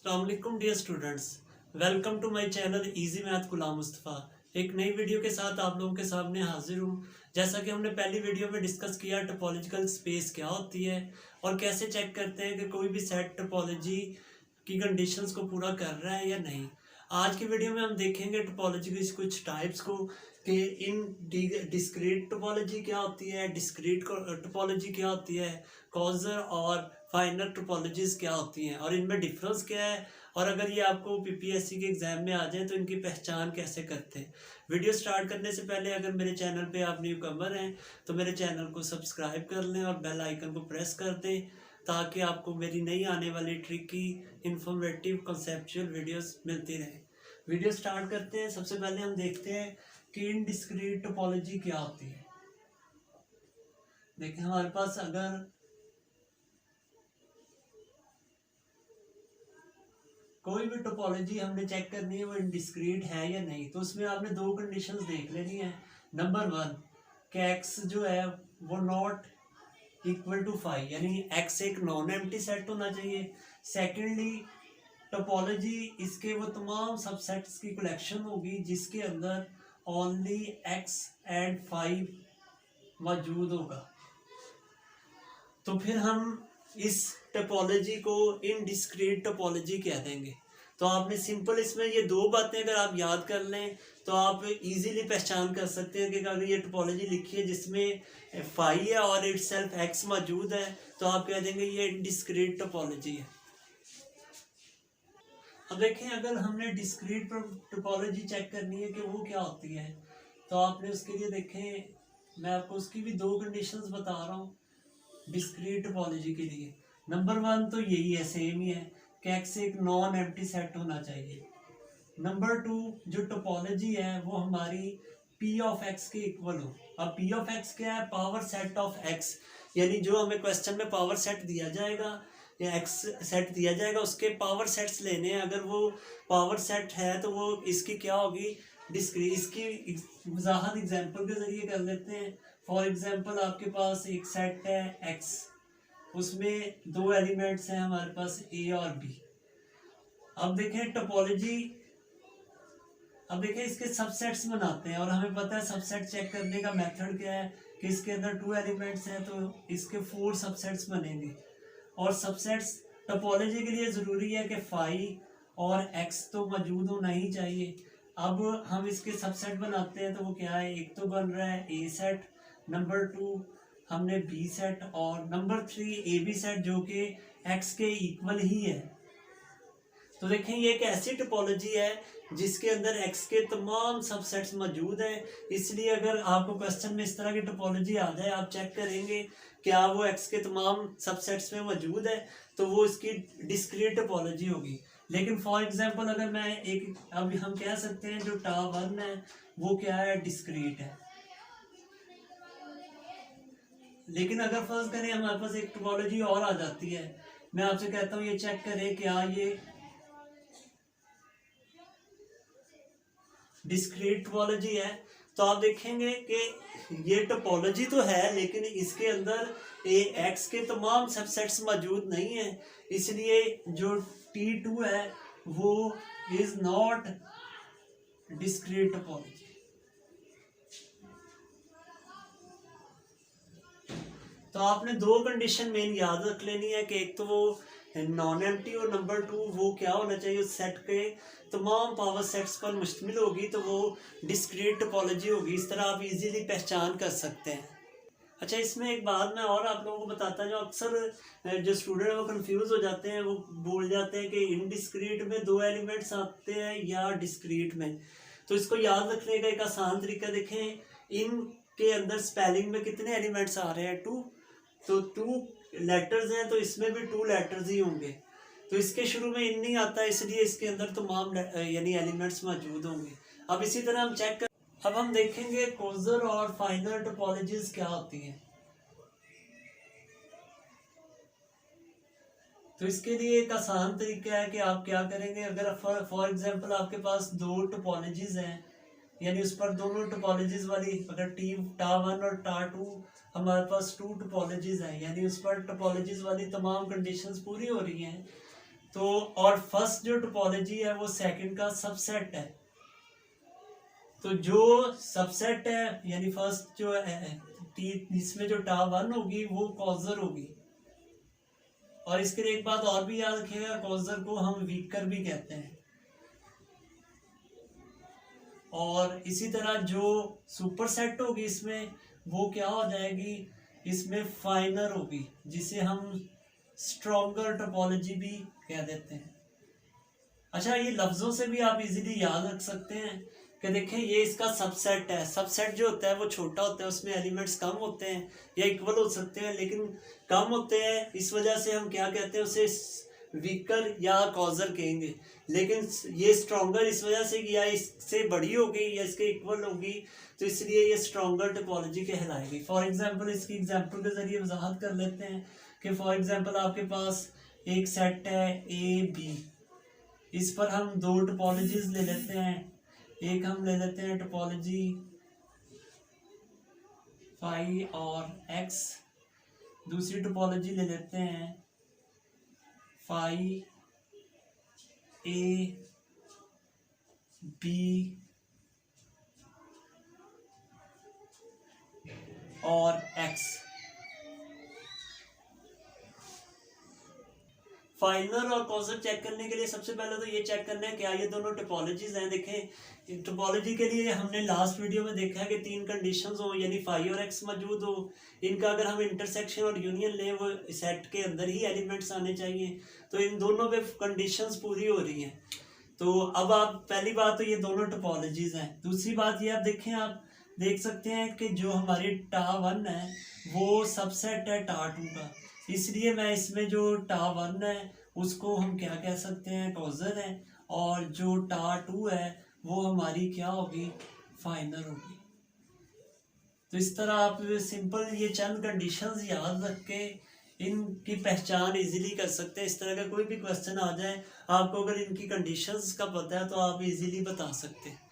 अस्सलाम वालेकुम dear students, welcome to my channel easy math Ghulam Mustafa. एक नई वीडियो के साथ आप लोगों के सामने हाजिर हूँ। जैसा कि हमने पहली वीडियो में डिस्कस किया, टोपोलॉजिकल स्पेस क्या होती है और कैसे चेक करते हैं कि कोई भी सेट टोपोलॉजी की कंडीशंस को पूरा कर रहा है या नहीं। आज की वीडियो में हम देखेंगे टोपोलॉजी की कुछ टाइप्स को कि इन डिस्क्रीट टोपोलॉजी क्या होती है, डिस्क्रीट टोपोलॉजी क्या होती है, कॉजर और फाइनल टोपोलॉजीज क्या होती हैं और इनमें डिफरेंस क्या है, और अगर ये आपको पीपीएससी के एग्जाम में आ जाए तो इनकी पहचान कैसे करते हैं। वीडियो स्टार्ट करने से पहले अगर मेरे चैनल पे आप न्यू कमर हैं तो मेरे चैनल को सब्सक्राइब कर लें और बेल आइकन को प्रेस कर दें ताकि आपको मेरी नई आने वाली ट्रिकी इंफॉर्मेटिव कॉन्सेप्चुअल वीडियोस मिलती रहे। वीडियो स्टार्ट करते हैं। सबसे पहले हम देखते हैं कि इनडिस्क्रीट टोपोलॉजी क्या होती है। देखिए, हमारे पास अगर कोई भी टोपोलॉजी हमने चेक करनी है वो इनडिस्क्रीट है या नहीं, तो उसमें आपने दो कंडीशंस देख लेनी है। नंबर वन, कि एक्स जो है वो नॉट इक्वल टू 5, यानी एक्स एक नॉन एम्प्टी सेट होना चाहिए। सेकेंडली, टोपोलॉजी इसके वो तमाम सबसेट्स की कलेक्शन होगी जिसके अंदर ओनली एक्स एंड 5 मौजूद होगा। तो फिर हम इस टोपोलॉजी को इनडिस्क्रीट टोपोलॉजी कह देंगे। तो आपने सिंपल इसमें ये दो बातें अगर आप याद कर लें तो आप इजीली पहचान कर सकते हैं कि अगर ये टोपोलॉजी लिखी है जिसमें फाई है और इटसेल्फ एक्स मौजूद है तो आप कह देंगे ये इनडिस्क्रीट टोपोलॉजी है। अब देखें, अगर हमने डिस्क्रीट टोपोलॉजी चेक करनी है कि वो क्या होती है तो आपने उसके लिए देखें, मैं आपको उसकी भी दो कंडीशंस बता रहा हूँ डिस्क्रीट टोपोलॉजी के लिए। नंबर वन तो यही है, सेम ही है कि एक्स एक नॉन एम्प्टी सेट होना चाहिए। नंबर टू, जो टोपोलॉजी है वो हमारी पी ऑफ एक्स के इक्वल हो। अब पी ऑफ एक्स क्या है? पावर सेट ऑफ एक्स, यानी जो हमें क्वेश्चन में पावर सेट दिया जाएगा या एक्स सेट दिया जाएगा उसके पावर सेट्स लेने हैं। अगर वो पावर सेट है तो वो इसकी क्या होगी? डिस्क्रीट। इसकी वजाहत एग्जाम्पल के जरिए कर लेते हैं। फॉर एग्जाम्पल, आपके पास एक सेट है एक्स, उसमें दो एलिमेंट्स हैं हमारे पास ए और बी। अब देखें टोपोलॉजी, अब देखें इसके सबसेट्स बनाते हैं और हमें पता है सबसेट चेक करने का मेथड क्या है कि इसके अंदर टू एलिमेंट्स हैं तो इसके 4 सबसेट्स बनेंगे। और सबसेट्स टोपोलॉजी के लिए ज़रूरी है कि फाई और एक्स तो मौजूद होना ही चाहिए। अब हम इसके सबसेट बनाते हैं तो वो क्या है? एक तो बन रहा है ए सेट, नंबर 2 हमने बी सेट, और नंबर 3 ए बी सेट जो कि एक्स के इक्वल ही है। तो देखें, ये एक ऐसी टोपोलॉजी है जिसके अंदर एक्स के तमाम सबसेट्स मौजूद हैं। इसलिए अगर आपको क्वेश्चन में इस तरह की टोपोलॉजी आ जाए, आप चेक करेंगे क्या वो एक्स के तमाम सबसेट्स में मौजूद है, तो वो इसकी डिस्क्रीट टोपोलॉजी होगी। लेकिन फॉर एग्जांपल, अगर मैं एक, अब हम कह सकते हैं जो टॉप 1 है वो क्या है? डिस्क्रीट है। लेकिन अगर फर्ज करें हमारे पास एक टोपोलॉजी और आ जाती है, मैं आपसे कहता हूँ ये चेक करें क्या ये डिस्क्रीट टोपोलॉजी है, तो आप देखेंगे कि ये टोपोलॉजी तो है लेकिन इसके अंदर ए एक्स के तमाम सबसेट्स मौजूद नहीं है। इसलिए जो T2 है वो इज नॉट डिस्क्रीट टोपोलॉजी। तो आपने दो कंडीशन मेन याद रख लेनी है कि एक तो वो नॉन एम्प्टी और नंबर 2 वो क्या होना चाहिए? उस सेट के तमाम पावर सेट्स पर मुश्तमिल होगी, तो वो डिस्क्रीट टोपोलॉजी होगी। इस तरह आप इजीली पहचान कर सकते हैं। अच्छा, इसमें एक बात मैं और आप लोगों को बताता हूँ, जो अक्सर जो स्टूडेंट है वो कंफ्यूज हो जाते हैं, वो बोल जाते हैं कि इनडिस्क्रीट में 2 एलिमेंट्स आते हैं या डिस्क्रीट में। तो इसको याद रखने का एक आसान तरीका देखें, इन के अंदर स्पेलिंग में कितने एलिमेंट्स आ रहे हैं? 2। तो 2 लेटर्स हैं तो इसमें भी 2 लेटर्स ही होंगे। तो इसके शुरू में इन नहीं आता, इसलिए इसके अंदर तमाम यानी एलिमेंट्स मौजूद होंगे। अब इसी तरह हम चेक कर, अब हम देखेंगे कॉजर और फाइनल टोपोलॉजीज क्या होती हैं। तो इसके लिए एक आसान तरीका है कि आप क्या करेंगे, अगर फॉर एग्जांपल आपके पास 2 टोपोलॉजीज हैं, यानी उस पर दोनों टोपोलॉजीज वाली, अगर टा1 और टा2 हमारे पास 2 टोपोलॉजीज हैं, यानी उस पर टोपोलॉजीज वाली तमाम कंडीशंस पूरी हो रही हैं, तो और फर्स्ट जो टोपोलॉजी है वो सेकंड का सबसेट है। तो जो सबसेट है यानी फर्स्ट जो है इसमें जो टा1 होगी वो कॉजर होगी। और इसके लिए एक बात और भी याद रखिएगा, कॉजर को हम वीकर भी कहते हैं। और इसी तरह जो सुपरसेट होगी इसमें वो क्या हो जाएगी, इसमें फाइनर होगी, जिसे हम स्ट्रॉन्गर टोपोलॉजी भी कह देते हैं। अच्छा, ये लफ्जों से भी आप इजीली याद रख सकते हैं कि देखें ये इसका सबसेट है। सबसेट जो होता है वो छोटा होता है, उसमें एलिमेंट्स कम होते हैं या इक्वल हो सकते हैं लेकिन कम होते हैं, इस वजह से हम क्या कहते हैं उसे वीकर या कॉजर कहेंगे। लेकिन ये स्ट्रॉन्गर इस वजह से कि या इससे बड़ी होगी या इसके इक्वल होगी, तो इसलिए ये स्ट्रॉन्गर टोपोलॉजी कहलाएगी। फॉर एग्जांपल इसकी एग्जांपल के जरिए वजाहत कर लेते हैं कि फॉर एग्जांपल आपके पास एक सेट है ए बी, इस पर हम दो टोपोलॉजीज ले लेते हैं। एक हम ले लेते हैं टोपोलॉजी फाई और एक्स, दूसरी टोपोलॉजी ले लेते हैं फाई ए बी और एक्स। फाइनर और कॉजर चेक करने के लिए सबसे पहले तो ये चेक करना है क्या ये दोनों टोपोलॉजीज हैं। देखें टोपोलॉजी के लिए हमने लास्ट वीडियो में देखा है कि तीन कंडीशंस हो, यानी फाई और एक्स मौजूद हो, इनका अगर हम इंटरसेक्शन और यूनियन लें वो सेट के अंदर ही एलिमेंट्स आने चाहिए। तो इन दोनों पे कंडीशंस पूरी हो रही हैं। तो अब आप पहली बात तो ये दोनों टोपोलॉजीज हैं। दूसरी बात ये आप देखें, आप देख सकते हैं कि जो हमारी टा1 है वो सबसेट है टा2 का, इसलिए मैं इसमें जो टा1 है उसको हम क्या कह सकते हैं, कॉजर है, और जो टा2 है वो हमारी क्या होगी, फाइनर होगी। तो इस तरह आप सिंपल ये चंद कंडीशंस याद रख के इनकी पहचान इजीली कर सकते हैं। इस तरह का कोई भी क्वेश्चन आ जाए आपको, अगर इनकी कंडीशंस का पता है तो आप इजीली बता सकते हैं।